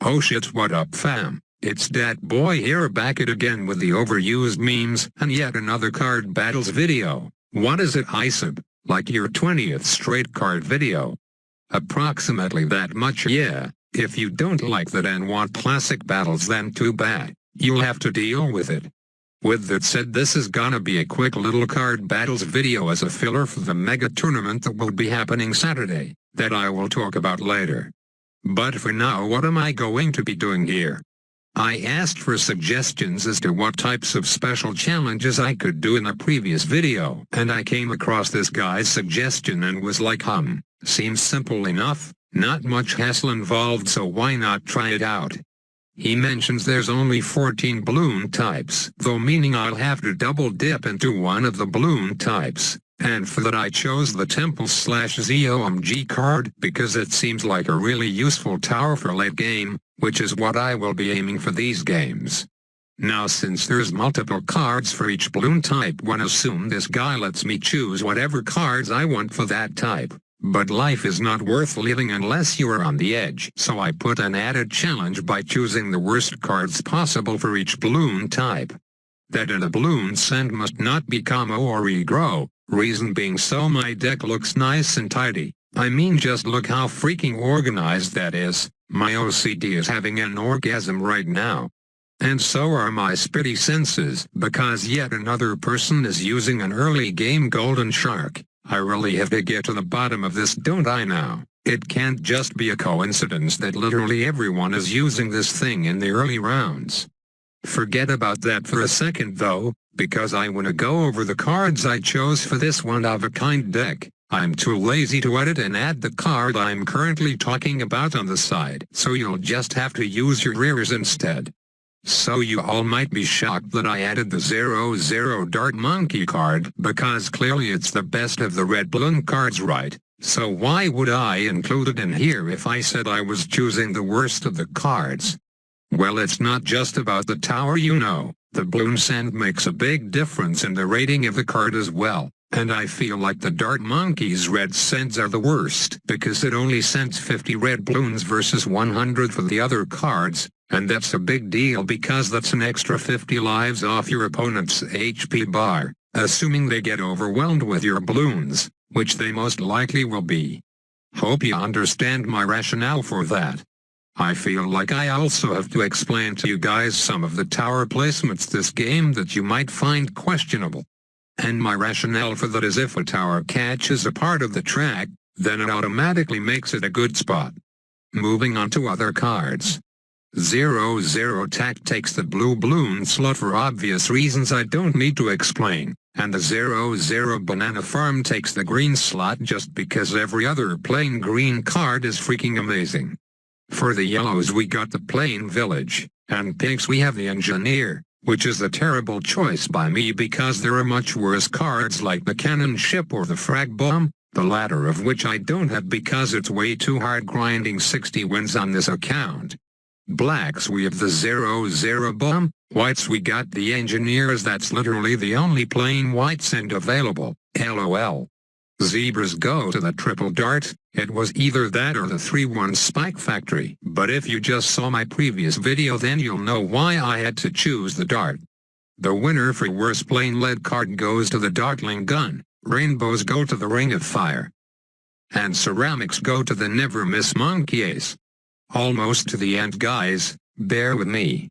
Oh shit, what up fam? It's Dat Boy here, back at again with the overused memes and yet another card battles video. What is it, ISAB? Like your 20th straight card video? Approximately that much, yeah. If you don't like that and want classic battles, then too bad. You'll have to deal with it. With that said, this is gonna be a quick little card battles video as a filler for the mega tournament that will be happening Saturday, that I will talk about later. But for now, what am I going to be doing here? I asked for suggestions as to what types of special challenges I could do in a previous video, and I came across this guy's suggestion and was like, seems simple enough, not much hassle involved, so why not try it out? He mentions there's only 14 balloon types, though, meaning I'll have to double dip into one of the balloon types. And for that I chose the Temple/ZOMG card because it seems like a really useful tower for late game, which is what I will be aiming for these games. Now, since there's multiple cards for each balloon type, one assume this guy lets me choose whatever cards I want for that type. But life is not worth living unless you are on the edge, so I put an added challenge by choosing the worst cards possible for each balloon type. That in a balloon send must not be combo or regrow. Reason being so my deck looks nice and tidy. I mean, just look how freaking organized that is. My OCD is having an orgasm right now. And so are my spidey senses, because yet another person is using an early game golden shark. I really have to get to the bottom of this, don't I now? It can't just be a coincidence that literally everyone is using this thing in the early rounds. Forget about that for a second though, because I want to go over the cards I chose for this one-of-a-kind deck. I'm too lazy to edit and add the card I'm currently talking about on the side, so you'll just have to use your ears instead. So you all might be shocked that I added the 0-0 Dart Monkey card, because clearly it's the best of the red balloon cards, right? So why would I include it in here if I said I was choosing the worst of the cards? Well, it's not just about the tower, you know. The balloon send makes a big difference in the rating of the card as well, and I feel like the Dart Monkey's red sends are the worst because it only sends 50 red balloons versus 100 for the other cards, and that's a big deal because that's an extra 50 lives off your opponent's HP bar, assuming they get overwhelmed with your balloons, which they most likely will be. Hope you understand my rationale for that. I feel like I also have to explain to you guys some of the tower placements this game that you might find questionable. And my rationale for that is if a tower catches a part of the track, then it automatically makes it a good spot. Moving on to other cards. 0-0 Tack takes the blue balloon slot for obvious reasons I don't need to explain, and the 0-0 Banana Farm takes the green slot just because every other plain green card is freaking amazing. For the yellows we got the plain village, and pinks we have the engineer, which is a terrible choice by me because there are much worse cards like the cannon ship or the frag bomb, the latter of which I don't have because it's way too hard grinding 60 wins on this account. Blacks we have the 0-0 bomb, whites we got the engineers, that's literally the only plain white send available, lol. Zebras go to the triple dart, it was either that or the 3-1 Spike Factory, but if you just saw my previous video then you'll know why I had to choose the dart. The winner for worst plain lead card goes to the Dartling Gun, rainbows go to the Ring of Fire, and ceramics go to the Never Miss Monkey Ace. Almost to the end guys, bear with me.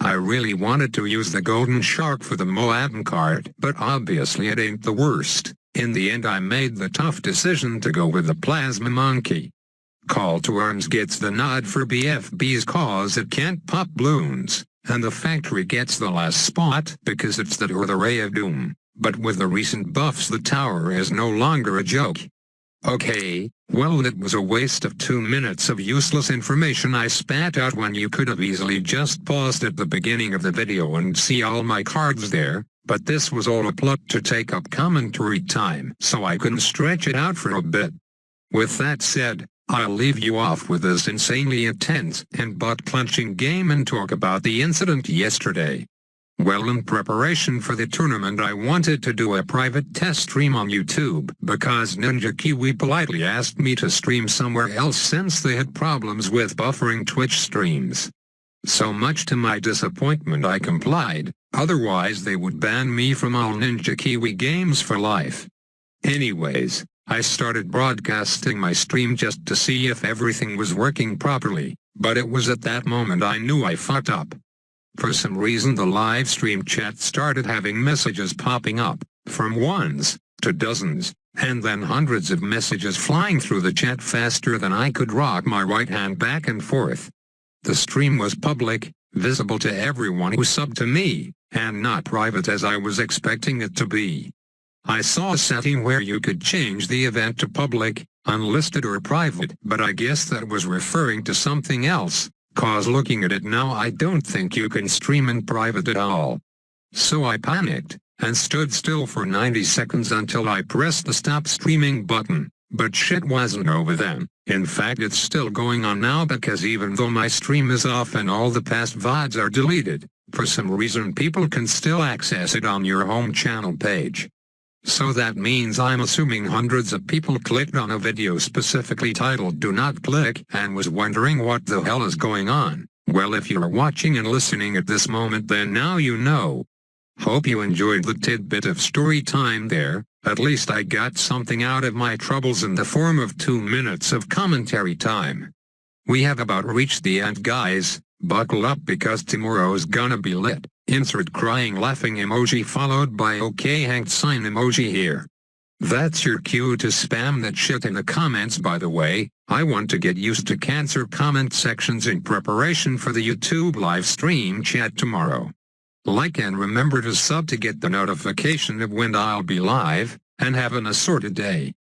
I really wanted to use the Golden Shark for the Moab card, but obviously it ain't the worst. In the end I made the tough decision to go with the Plasma Monkey. Call to Arms gets the nod for BFBs cause it can't pop balloons, and the factory gets the last spot because it's that or the Ray of Doom, but with the recent buffs the tower is no longer a joke. Okay, well, it was a waste of 2 minutes of useless information I spat out when you could have easily just paused at the beginning of the video and see all my cards there. But this was all a plot to take up commentary time, so I couldn't stretch it out for a bit. With that said, I'll leave you off with this insanely intense and butt-clenching game and talk about the incident yesterday. Well, in preparation for the tournament I wanted to do a private test stream on YouTube because Ninja Kiwi politely asked me to stream somewhere else since they had problems with buffering Twitch streams. So much to my disappointment I complied, otherwise they would ban me from all Ninja Kiwi games for life. Anyways, I started broadcasting my stream just to see if everything was working properly, but it was at that moment I knew I fucked up. For some reason the live stream chat started having messages popping up, from ones to dozens, and then hundreds of messages flying through the chat faster than I could rock my right hand back and forth. The stream was public, visible to everyone who subbed to me, and not private as I was expecting it to be. I saw a setting where you could change the event to public, unlisted or private, but I guess that was referring to something else. Cause looking at it now I don't think you can stream in private at all. So I panicked, and stood still for 90 seconds until I pressed the stop streaming button, but shit wasn't over then. In fact it's still going on now because even though my stream is off and all the past VODs are deleted, for some reason people can still access it on your home channel page. So that means I'm assuming hundreds of people clicked on a video specifically titled "Do Not Click" and was wondering what the hell is going on. Well, if you're watching and listening at this moment then now you know. Hope you enjoyed the tidbit of story time there. At least I got something out of my troubles in the form of 2 minutes of commentary time. We have about reached the end, guys. Buckle up because tomorrow's gonna be lit. Insert crying laughing emoji followed by OK hanged sign emoji here. That's your cue to spam that shit in the comments. By the way, I want to get used to cancer comment sections in preparation for the YouTube live stream chat tomorrow. Like and remember to sub to get the notification of when I'll be live, and have an assorted day.